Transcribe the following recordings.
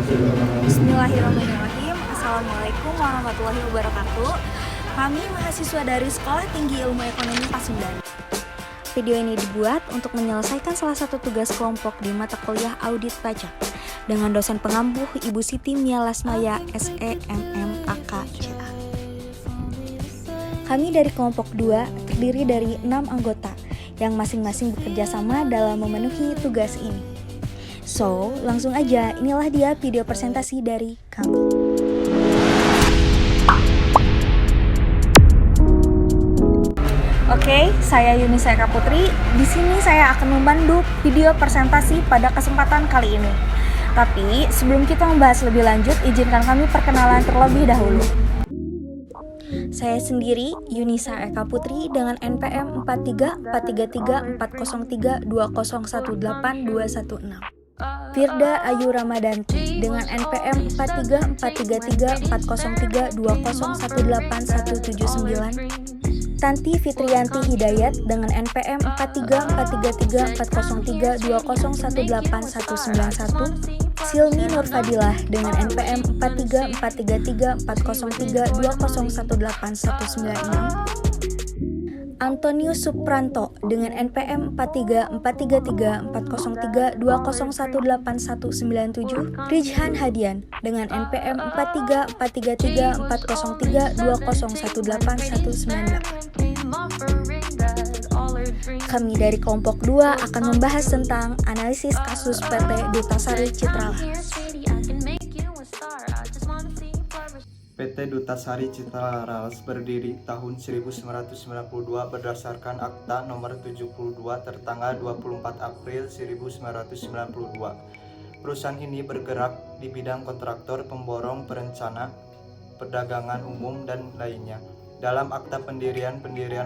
Bismillahirrahmanirrahim. Assalamualaikum warahmatullahi wabarakatuh. Kami mahasiswa dari Sekolah Tinggi Ilmu Ekonomi Pasundan. Video ini dibuat untuk menyelesaikan salah satu tugas kelompok di mata kuliah Audit Pajak dengan dosen pengampuh Ibu Siti Mia Lasmaya, SEMM AKCA. Kami dari kelompok 2 terdiri dari 6 anggota yang masing-masing bekerja sama dalam memenuhi tugas ini. So, langsung aja, inilah dia video presentasi dari kami. Oke, saya Yunisa Eka Putri. Di sini saya akan memandu video presentasi pada kesempatan kali ini. Tapi, sebelum kita membahas lebih lanjut, izinkan kami perkenalan terlebih dahulu. Saya sendiri, Yunisa Eka Putri dengan NPM 43434032018216. Firda Ayu Ramadanti dengan NPM 43434032018179. Tanti Fitriyanti Hidayat dengan NPM 43434032018191. Silmi Nurfadilah dengan NPM 43434032018196. Antonius Supranto dengan NPM 43434032018197. Rijhan Hadian dengan NPM 43434032018198. Kami dari kelompok 2 akan membahas tentang analisis kasus PT Dutasari Citra Laras. PT Dutasari Citra Laras berdiri tahun 1992 berdasarkan Akta Nomor 72 tertanggal 24 April 1992. Perusahaan ini bergerak di bidang kontraktor, pemborong, perencana, perdagangan umum, dan lainnya. Dalam akta pendirian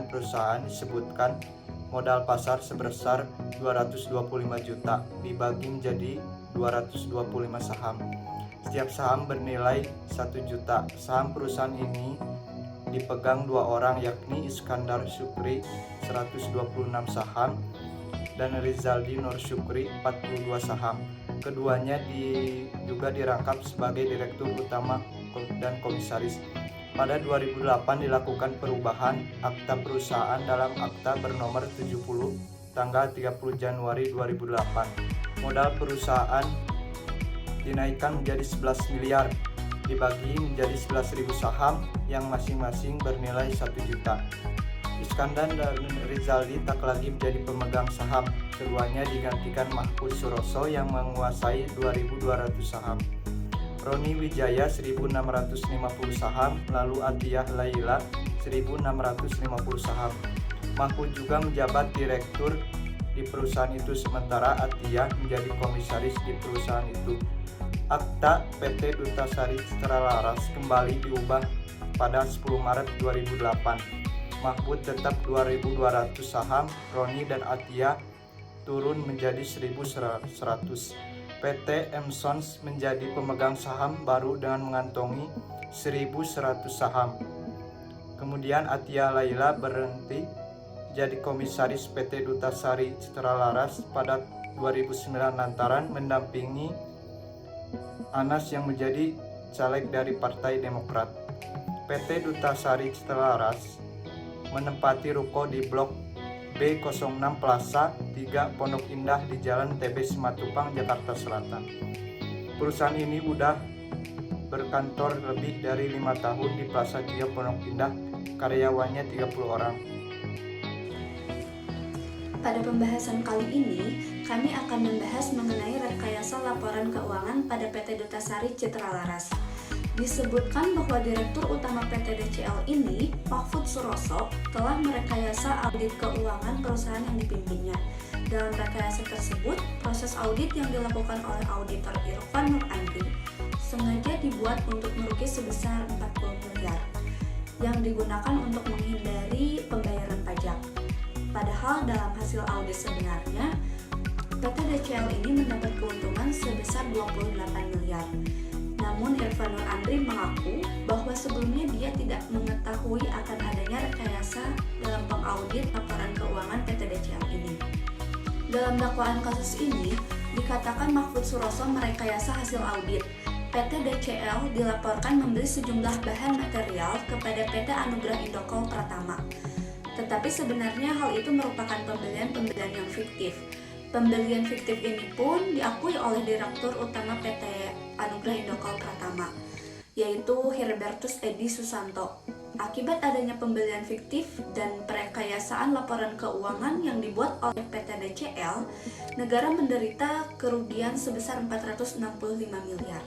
perusahaan disebutkan modal pasar sebesar 225 juta dibagi menjadi 225 saham. Setiap saham bernilai 1 juta. Saham perusahaan ini dipegang 2 orang, yakni Iskandar Syukri 126 saham dan Rizaldi Nur Syukri 42 saham. Keduanya juga dirangkap sebagai direktur utama dan komisaris. Pada 2008 dilakukan perubahan akta perusahaan dalam akta bernomor 70 tanggal 30 Januari 2008. Modal perusahaan dinaikkan menjadi 11 miliar dibagi menjadi 11.000 saham yang masing-masing bernilai 1 juta. Iskandar dan Rizaldi tak lagi menjadi pemegang saham. Keduanya digantikan Mahfud Suroso yang menguasai 2.200 saham. Roni Wijaya 1.650 saham, lalu Atiyah Laila 1.650 saham. Mahfud juga menjabat direktur di perusahaan itu, sementara Atiyah menjadi komisaris di perusahaan itu. Akta PT Dutasari Citra Laras kembali diubah pada 10 Maret 2008. Mahfud tetap 2.200 saham, Roni dan Atiyah turun menjadi 1.100. PT Emsons menjadi pemegang saham baru dengan mengantongi 1.100 saham. Kemudian Atiyah Laila berhenti jadi komisaris PT Dutasari Citra Laras pada 2009 lantaran mendampingi Anas yang menjadi caleg dari Partai Demokrat. PT Dutasari Citra Laras menempati ruko di Blok B06 Plaza 3 Pondok Indah di Jalan TB Simatupang, Jakarta Selatan. Perusahaan ini sudah berkantor lebih dari 5 tahun di Plaza 3 Pondok Indah, karyawannya 30 orang. Pada pembahasan kali ini, kami akan membahas mengenai rekayasa laporan keuangan pada PT Dutasari Citra Laras. Disebutkan bahwa Direktur Utama PT DCL ini, Mahfud Suroso, telah merekayasa audit keuangan perusahaan yang dipimpinnya. Dalam rekayasa tersebut, proses audit yang dilakukan oleh auditor Irfan Nur Andri sengaja dibuat untuk merugi sebesar 40 miliar yang digunakan untuk menghindari pembayaran pajak. Padahal dalam hasil audit sebenarnya, PT DCL ini mendapat keuntungan sebesar 28 miliar. Namun Irfan Nur Andri mengaku bahwa sebelumnya dia tidak mengetahui akan adanya rekayasa dalam pengaudit laporan keuangan PT DCL ini. Dalam dakwaan kasus ini, dikatakan Mahfud Suroso merekayasa hasil audit PT DCL dilaporkan membeli sejumlah bahan material kepada PT Anugrah Indokol Pratama. Tetapi sebenarnya hal itu merupakan pembelian yang fiktif. Pembelian fiktif ini pun diakui oleh Direktur Utama PT Anugrah Indokol Pratama, yaitu Herbertus Edi Susanto. Akibat adanya pembelian fiktif dan perekayasaan laporan keuangan yang dibuat oleh PT DCL, negara menderita kerugian sebesar 465 miliar.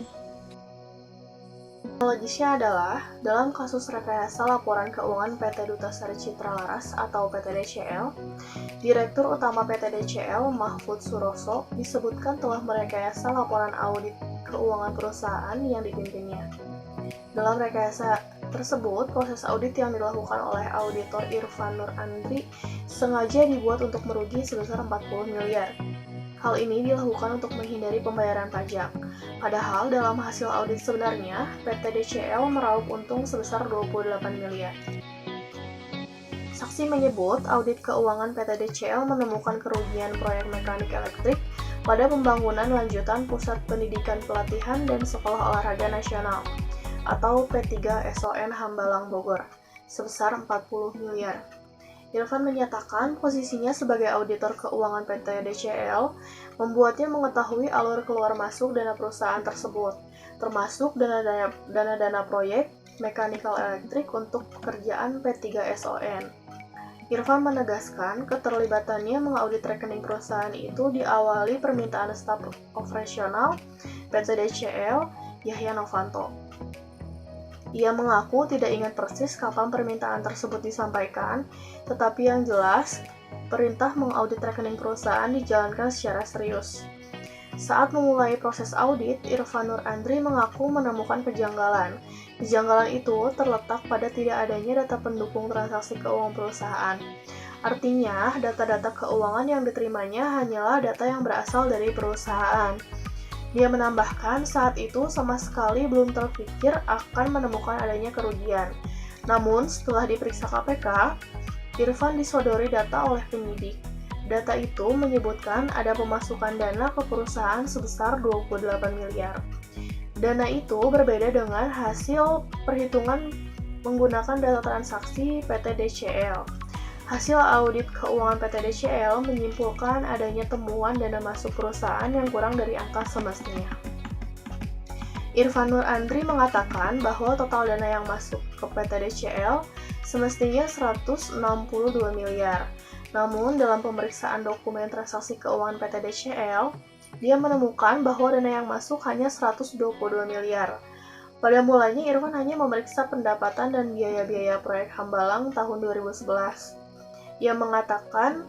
Kronologisnya adalah, dalam kasus rekayasa laporan keuangan PT Duta Sari Citra Laras atau PT DCL, Direktur Utama PT DCL, Mahfud Suroso, disebutkan telah merekayasa laporan audit keuangan perusahaan yang dipimpinnya. Dalam rekayasa tersebut, proses audit yang dilakukan oleh auditor Irfan Nur Andri sengaja dibuat untuk merugi sebesar 40 miliar. Hal ini dilakukan untuk menghindari pembayaran pajak. Padahal dalam hasil audit sebenarnya, PT DCL meraup untung sebesar 28 miliar. Saksi menyebut audit keuangan PT DCL menemukan kerugian proyek mekanik elektrik pada pembangunan lanjutan Pusat Pendidikan Pelatihan dan Sekolah Olahraga Nasional atau P3SON Hambalang Bogor sebesar 40 miliar. Irfan menyatakan posisinya sebagai auditor keuangan PT DCL membuatnya mengetahui alur keluar masuk dana perusahaan tersebut, termasuk dana proyek mekanikal elektrik untuk pekerjaan P3SON. Irfan menegaskan keterlibatannya mengaudit rekening perusahaan itu diawali permintaan staf operasional PT DCL, Yahya Novanto. Ia mengaku tidak ingat persis kapan permintaan tersebut disampaikan, tetapi yang jelas, perintah mengaudit rekening perusahaan dijalankan secara serius. Saat memulai proses audit, Irfan Nur Andri mengaku menemukan kejanggalan. Kejanggalan itu terletak pada tidak adanya data pendukung transaksi keuangan perusahaan. Artinya, data-data keuangan yang diterimanya hanyalah data yang berasal dari perusahaan. Dia menambahkan saat itu sama sekali belum terpikir akan menemukan adanya kerugian. Namun, setelah diperiksa KPK, Irfan disodori data oleh penyidik. Data itu menyebutkan ada pemasukan dana ke perusahaan sebesar 28 miliar. Dana itu berbeda dengan hasil perhitungan menggunakan data transaksi PT DCL. Hasil audit keuangan PT DCL menyimpulkan adanya temuan dana masuk perusahaan yang kurang dari angka semestinya. Irfan Nur Andri mengatakan bahwa total dana yang masuk ke PT DCL semestinya 162 miliar. Namun, dalam pemeriksaan dokumen transaksi keuangan PT DCL, dia menemukan bahwa dana yang masuk hanya 122 miliar. Pada mulanya, Irfan hanya memeriksa pendapatan dan biaya-biaya proyek Hambalang tahun 2011. Ia mengatakan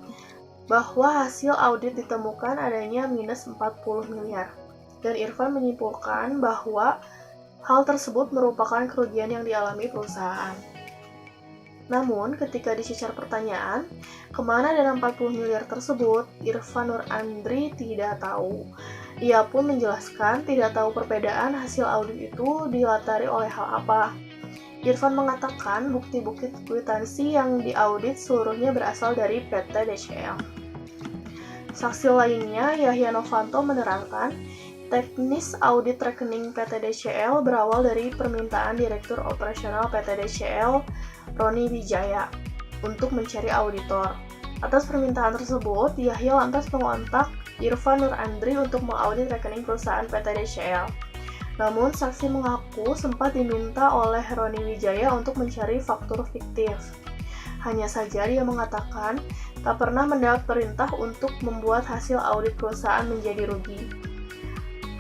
bahwa hasil audit ditemukan adanya minus 40 miliar. Dan Irfan menyimpulkan bahwa hal tersebut merupakan kerugian yang dialami perusahaan. Namun, ketika dicecar pertanyaan, kemana dana 40 miliar tersebut, Irfan Nur Andri tidak tahu. Ia pun menjelaskan tidak tahu perbedaan hasil audit itu dilatari oleh hal apa. Irfan mengatakan bukti-bukti kwitansi yang diaudit seluruhnya berasal dari PT DCL. Saksi lainnya, Yahya Novanto menerangkan, teknis audit rekening PT DCL berawal dari permintaan Direktur Operasional PT DCL, Roni Wijaya, untuk mencari auditor. Atas permintaan tersebut, Yahya lantas mengontak Irfan Nur Andri untuk mengaudit rekening perusahaan PT DCL. Namun, saksi mengaku sempat diminta oleh Roni Wijaya untuk mencari faktur fiktif. Hanya saja dia mengatakan tak pernah mendapat perintah untuk membuat hasil audit perusahaan menjadi rugi.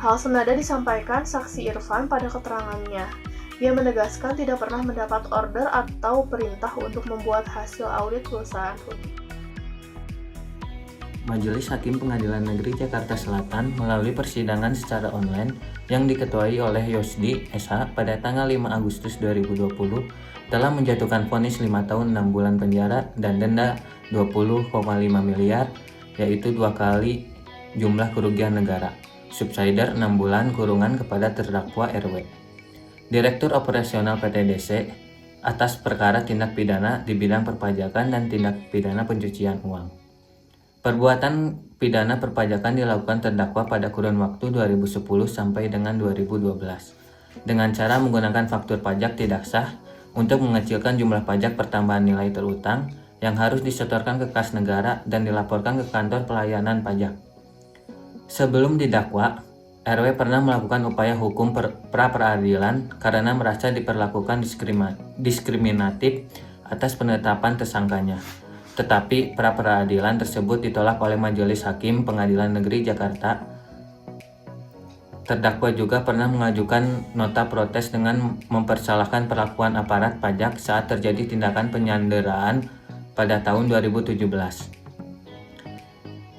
Hal senada disampaikan saksi Irfan pada keterangannya. Dia menegaskan tidak pernah mendapat order atau perintah untuk membuat hasil audit perusahaan rugi. Majelis Hakim Pengadilan Negeri Jakarta Selatan melalui persidangan secara online yang diketuai oleh Yosdi SH pada tanggal 5 Agustus 2020 telah menjatuhkan vonis 5 tahun 6 bulan penjara dan denda 20,5 miliar, yaitu 2 kali jumlah kerugian negara, subsidiar 6 bulan kurungan kepada terdakwa RW. Direktur Operasional PT DC atas perkara tindak pidana di bidang perpajakan dan tindak pidana pencucian uang. Perbuatan pidana perpajakan dilakukan terdakwa pada kurun waktu 2010 sampai dengan 2012 dengan cara menggunakan faktur pajak tidak sah untuk mengecilkan jumlah pajak pertambahan nilai terutang yang harus disetorkan ke kas negara dan dilaporkan ke kantor pelayanan pajak. Sebelum didakwa, RW pernah melakukan upaya hukum pra-peradilan karena merasa diperlakukan diskriminatif atas penetapan tersangkanya. Tetapi pra-peradilan tersebut ditolak oleh Majelis Hakim Pengadilan Negeri Jakarta. Terdakwa juga pernah mengajukan nota protes dengan mempersalahkan perlakuan aparat pajak saat terjadi tindakan penyanderaan pada tahun 2017.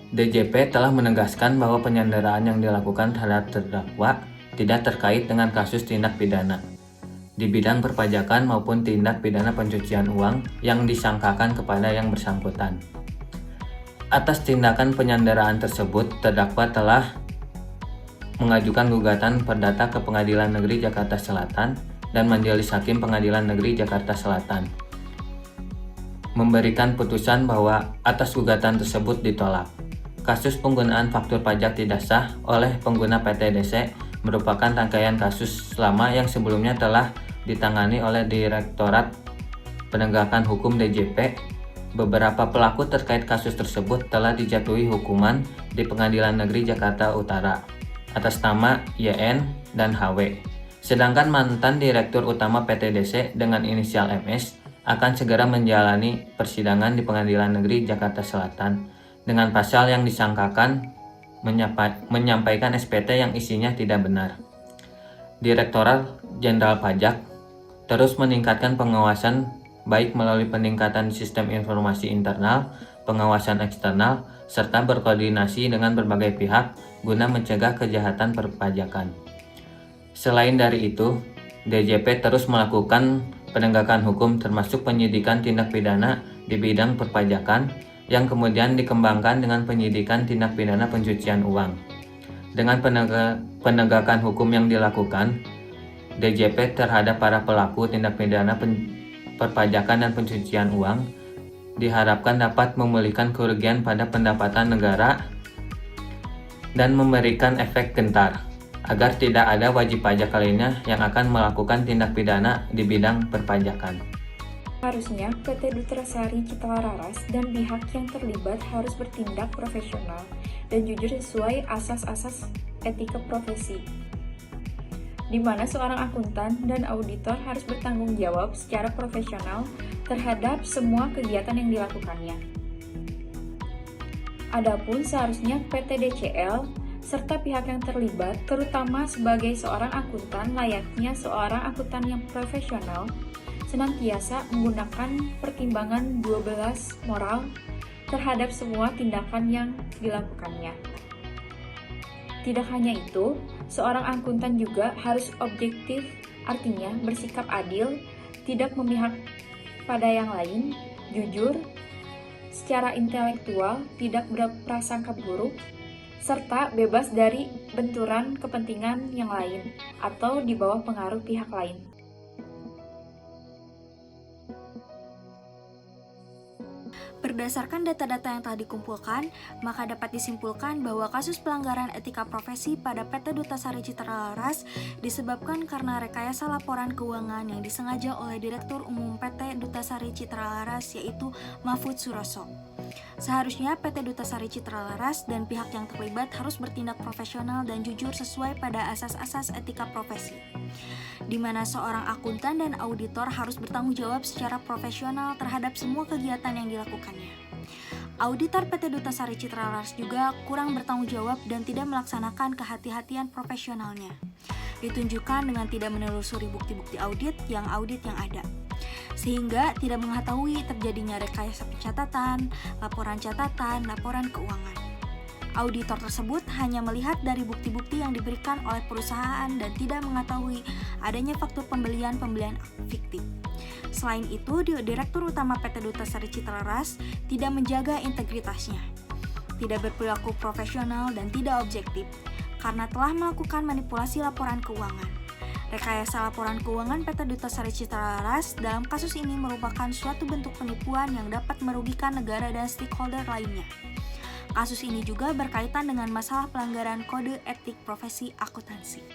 DJP telah menegaskan bahwa penyanderaan yang dilakukan terhadap terdakwa tidak terkait dengan kasus tindak pidana di bidang perpajakan maupun tindak pidana pencucian uang yang disangkakan kepada yang bersangkutan. Atas tindakan penyanderaan tersebut, terdakwa telah mengajukan gugatan perdata ke Pengadilan Negeri Jakarta Selatan dan Majelis Hakim Pengadilan Negeri Jakarta Selatan, memberikan putusan bahwa atas gugatan tersebut ditolak. Kasus penggunaan faktur pajak tidak sah oleh pengguna PTDC merupakan rangkaian kasus lama yang sebelumnya telah ditangani oleh Direktorat Penegakan Hukum DJP. Beberapa pelaku terkait kasus tersebut telah dijatuhi hukuman di Pengadilan Negeri Jakarta Utara atas nama YN dan HW. Sedangkan mantan Direktur Utama PTDC dengan inisial MS akan segera menjalani persidangan di Pengadilan Negeri Jakarta Selatan dengan pasal yang disangkakan menyampaikan SPT yang isinya tidak benar. Direktorat Jenderal Pajak terus meningkatkan pengawasan baik melalui peningkatan sistem informasi internal, pengawasan eksternal, serta berkoordinasi dengan berbagai pihak guna mencegah kejahatan perpajakan. Selain dari itu, DJP terus melakukan penegakan hukum termasuk penyidikan tindak pidana di bidang perpajakan yang kemudian dikembangkan dengan penyidikan tindak pidana pencucian uang. Dengan penegakan hukum yang dilakukan, DJP terhadap para pelaku tindak pidana perpajakan dan pencucian uang diharapkan dapat memulihkan kerugian pada pendapatan negara dan memberikan efek gentar agar tidak ada wajib pajak lainnya yang akan melakukan tindak pidana di bidang perpajakan. Harusnya PT Dutra Sari Citra Laras dan pihak yang terlibat harus bertindak profesional dan jujur sesuai asas-asas etika profesi, di mana seorang akuntan dan auditor harus bertanggung jawab secara profesional terhadap semua kegiatan yang dilakukannya. Adapun seharusnya PT DCL serta pihak yang terlibat, terutama sebagai seorang akuntan, layaknya seorang akuntan yang profesional, senantiasa menggunakan pertimbangan 12 moral terhadap semua tindakan yang dilakukannya. Tidak hanya itu, seorang akuntan juga harus objektif, artinya bersikap adil, tidak memihak pada yang lain, jujur, secara intelektual, tidak berprasangka buruk, serta bebas dari benturan kepentingan yang lain atau di bawah pengaruh pihak lain. Berdasarkan data-data yang telah dikumpulkan, maka dapat disimpulkan bahwa kasus pelanggaran etika profesi pada PT Dutra Sari Citra Laras disebabkan karena rekayasa laporan keuangan yang disengaja oleh Direktur Umum PT Dutra Sari Citra Laras, yaitu Mahfud Suroso. Seharusnya PT Dutra Sari Citra Laras dan pihak yang terlibat harus bertindak profesional dan jujur sesuai pada asas-asas etika profesi, di mana seorang akuntan dan auditor harus bertanggung jawab secara profesional terhadap semua kegiatan yang dilakukannya. Auditor PT Dutra Sari Citra Laras juga kurang bertanggung jawab dan tidak melaksanakan kehati-hatian profesionalnya, ditunjukkan dengan tidak menelusuri bukti-bukti audit yang ada, sehingga tidak mengetahui terjadinya rekayasa pencatatan, laporan catatan, laporan keuangan. Auditor tersebut hanya melihat dari bukti-bukti yang diberikan oleh perusahaan dan tidak mengetahui adanya faktur pembelian fiktif. Selain itu, Direktur Utama PT Dutra Sari Citra Laras tidak menjaga integritasnya, tidak berperilaku profesional dan tidak objektif karena telah melakukan manipulasi laporan keuangan. Rekayasa laporan keuangan PT Dutra Sari Citra Laras dalam kasus ini merupakan suatu bentuk penipuan yang dapat merugikan negara dan stakeholder lainnya. kasus ini juga berkaitan dengan masalah pelanggaran kode etik profesi akuntansi.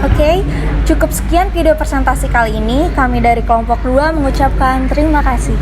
Oke, cukup sekian video presentasi kali ini. Kami dari kelompok 2 mengucapkan terima kasih.